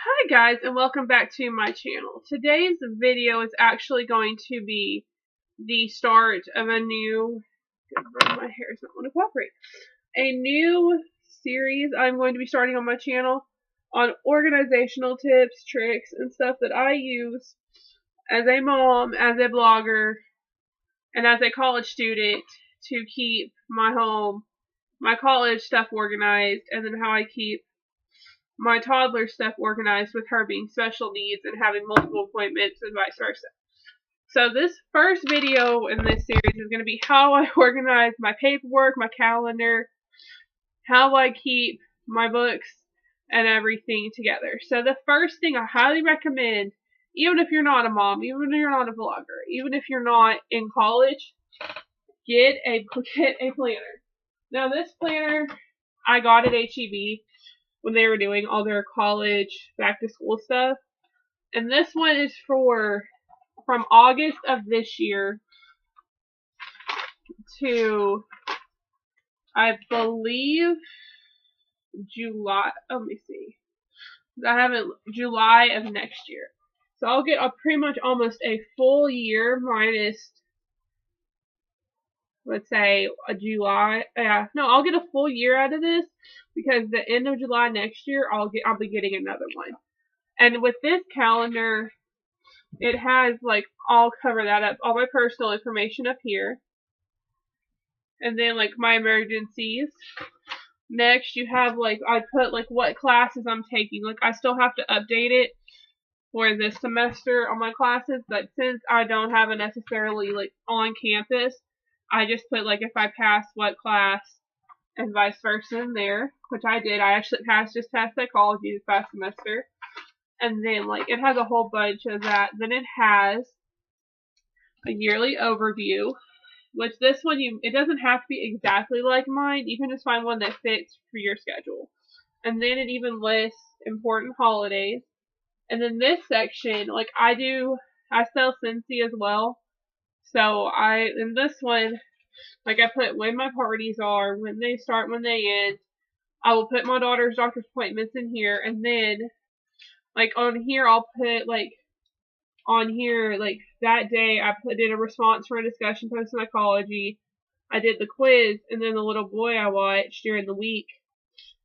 Hi guys, and welcome back to my channel. Today's video is actually going to be the start of a new, my hair is not want to cooperate, a new series I'm going to be starting on my channel on organizational tips, tricks, and stuff that I use as a mom, as a blogger, and as a college student to keep my home, my college stuff organized, and then how I keep my toddler stuff organized with her being special needs and having multiple appointments and vice versa. So this first video in this series is going to be how I organize my paperwork, my calendar, how I keep my books and everything together. So the first thing I highly recommend, even if you're not a mom, even if you're not a vlogger, even if you're not in college, get a planner. Now this planner I got at HEB when they were doing all their college back to school stuff. And this one is from August of this year to, I believe, July. Let me see. July of next year. So I'll get pretty much almost a full year minus, let's say, a July. No, I'll get a full year out of this because the end of July next year, I'll be getting another one. And with this calendar, it has, like, I'll cover that up, all my personal information up here. And then, like, my emergencies. Next, you have, like, I put, like, what classes I'm taking. Like, I still have to update it for this semester on my classes, but since I don't have it necessarily, like, on campus, I just put, like, if I pass what class and vice versa in there, which I did. I actually passed psychology this past semester. And then, like, it has a whole bunch of that. Then it has a yearly overview, which this one, it doesn't have to be exactly like mine. You can just find one that fits for your schedule. And then it even lists important holidays. And then this section, like, I sell Scentsy as well. So in this one, like, I put when my parties are, when they start, when they end. I will put my daughter's doctor's appointments in here. And then, like, on here, I'll put, like, on here, like, that day I did a response for a discussion post in psychology. I did the quiz, and then the little boy I watched during the week,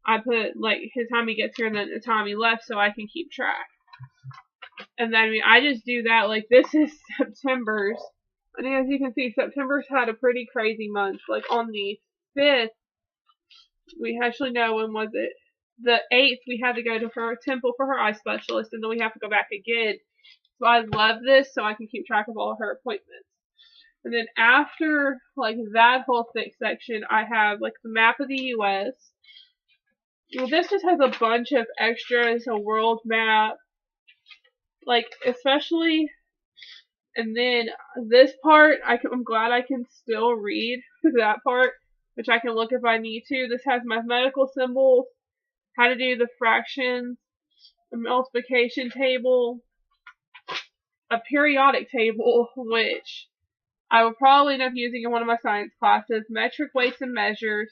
I put, like, his time he gets here and then the time he left so I can keep track. And then, I mean, I just do that. Like, this is September's. And as you can see, September's had a pretty crazy month. Like, on the 5th, we actually know, when was it? The 8th, we had to go to her Temple for her eye specialist, and then we have to go back again. So I love this so I can keep track of all her appointments. And then after, like, that whole thick section, I have, like, the map of the U.S. Well, this just has a bunch of extras, a world map, like, especially, and then this part, I'm glad I can still read that part, which I can look if I need to. This has mathematical symbols, how to do the fractions, a multiplication table, a periodic table, which I will probably end up using in one of my science classes, metric weights and measures,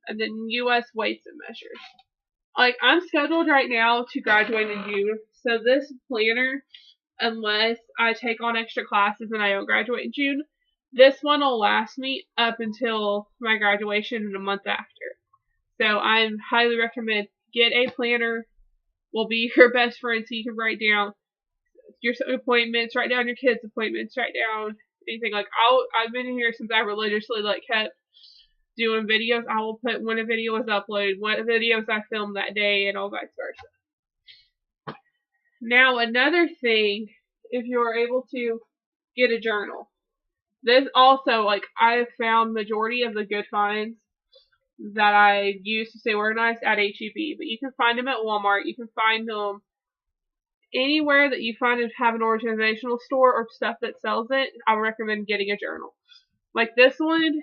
and then U.S. weights and measures. Like, I'm scheduled right now to graduate in June, so this planner, unless I take on extra classes and I don't graduate in June, this one will last me up until my graduation in a month after. So I highly recommend get a planner. Will be your best friend so you can write down your appointments, write down your kids' appointments, write down anything. Like, I've been here since I religiously, like, kept doing videos. I will put when a video was uploaded, what videos I filmed that day, and all vice versa. Now, another thing, if you're able to get a journal. This also, like, I have found majority of the good finds that I use to stay organized at HEB, but you can find them at Walmart. You can find them anywhere that you find it have an organizational store or stuff that sells it. I would recommend getting a journal. Like this one,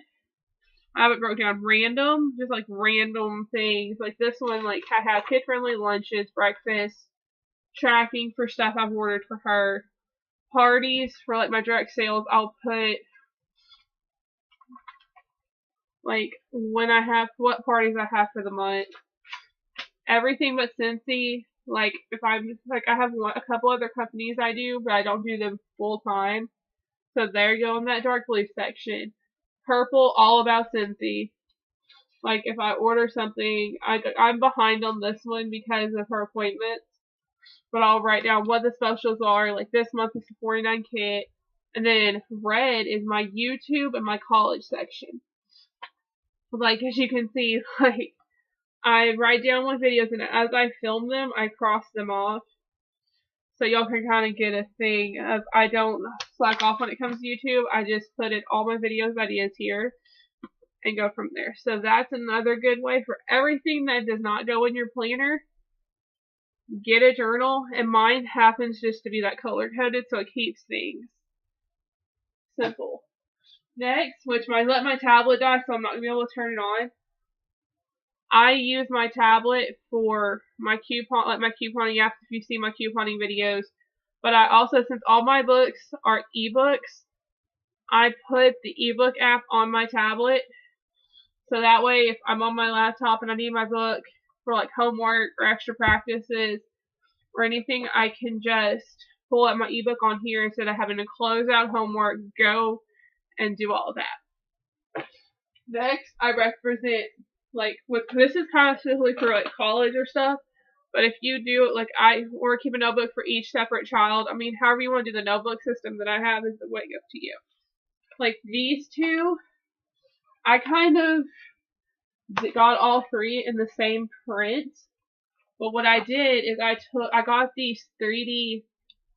I have it broke down random, just like random things. Like this one, like I have kid-friendly lunches, breakfast, tracking for stuff I've ordered for her, parties for like my direct sales. I'll put like when I have what parties I have for the month, everything but Scentsy. Like if I'm like I have a couple other companies I do, but I don't do them full time. So there you go in that dark blue section. Purple, all about Cynthia. Like if I order something, I'm behind on this one because of her appointments. But I'll write down what the specials are. Like this month is the 49 kit. And then red is my YouTube and my college section. Like as you can see, like I write down my videos and as I film them, I cross them off. So y'all can kind of get a thing of I don't slack off when it comes to YouTube. I just put in all my videos ideas here and go from there. So that's another good way for everything that does not go in your planner. Get a journal, and mine happens just to be that color coded, so it keeps things simple. Next, which I let my tablet die, so I'm not gonna be able to turn it on. I use my tablet for my coupon, like my couponing apps. If you see my couponing videos, but I also, since all my books are ebooks, I put the ebook app on my tablet, so that way if I'm on my laptop and I need my book for like homework or extra practices or anything, I can just pull up my ebook on here instead of having to close out homework, go and do all of that. Next, I represent, like, this is kind of specifically for like college or stuff, but if you do like or keep a notebook for each separate child, I mean, however you want to do the notebook system that I have is the way up to you. Like these two, I kind of got all three in the same print. But what I did is I got these 3D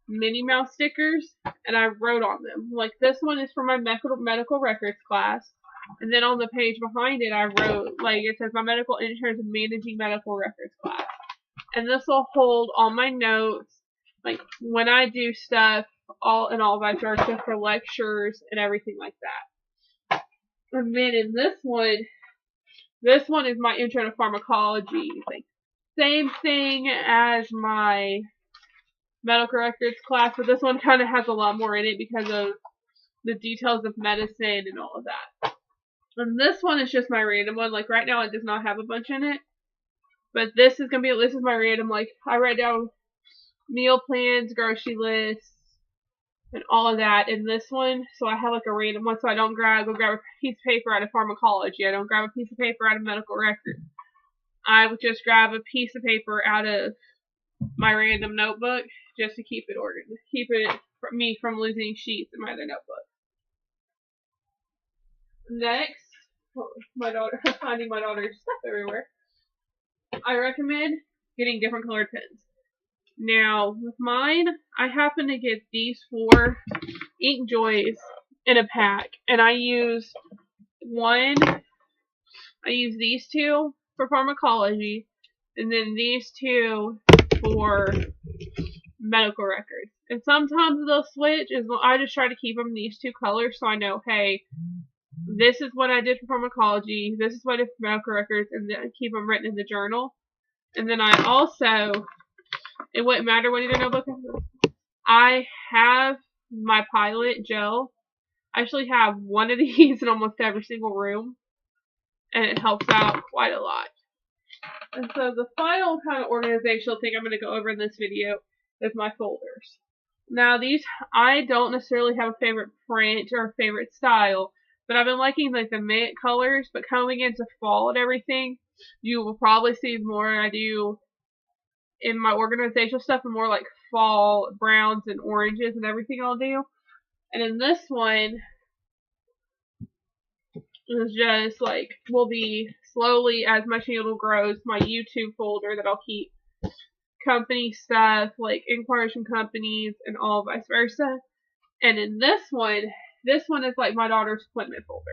Minnie Mouse stickers and I wrote on them. Like this one is for my medical records class. And then on the page behind it I wrote, like it says my medical insurance and managing medical records class. And this will hold all my notes, like when I do stuff, all vice versa for lectures and everything like that. And then in this one is my intro to pharmacology thing. Same thing as my medical records class, but this one kind of has a lot more in it because of the details of medicine and all of that. And this one is just my random one. Like right now it does not have a bunch in it. But this is my random, like I write down meal plans, grocery lists, and all of that in this one. So I have like a random one, so I don't go grab a piece of paper out of pharmacology. I don't grab a piece of paper out of medical records. I would just grab a piece of paper out of my random notebook just to keep it ordered. Keep it from me from losing sheets in my other notebook. Next, my daughter, finding my daughter's stuff everywhere. I recommend getting different colored pens. Now, with mine, I happen to get these 4 InkJoys in a pack, and I use these 2 for pharmacology, and then these 2 for medical records. And sometimes they'll switch, I just try to keep them these 2 colors so I know, hey, this is what I did for pharmacology, this is what I did for medical records, and then keep them written in the journal. And then I also, it wouldn't matter what either notebook is, I have my Pilot gel. I actually have one of these in almost every single room, and it helps out quite a lot. And so the final kind of organizational thing I'm going to go over in this video is my folders. Now these, I don't necessarily have a favorite print or a favorite style, but I've been liking like the mint colors, but coming into fall and everything, you will probably see more I do in my organizational stuff and more like fall browns and oranges and everything I'll do. And in this one, is just like, will be slowly as my channel grows, my YouTube folder that I'll keep company stuff, like inquiries from companies and all vice versa. And in this one is like my daughter's appointment folder.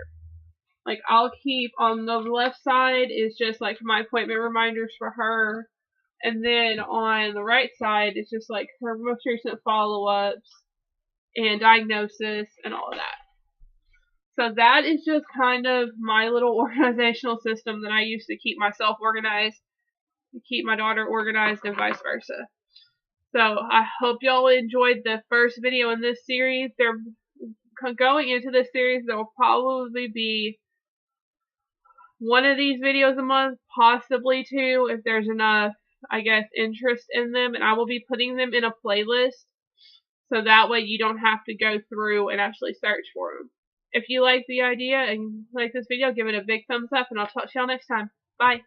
Like I'll keep on the left side is just like my appointment reminders for her. And then on the right side is just like her most recent follow-ups and diagnosis and all of that. So that is just kind of my little organizational system that I use to keep myself organized, to keep my daughter organized, and vice versa. So I hope y'all enjoyed the first video in this series. They're going into this series, there will probably be one of these videos a month, possibly 2 if there's enough I guess, interest in them, and I will be putting them in a playlist so that way you don't have to go through and actually search for them. If you like the idea and like this video, give it a big thumbs up, and I'll talk to y'all next time. Bye.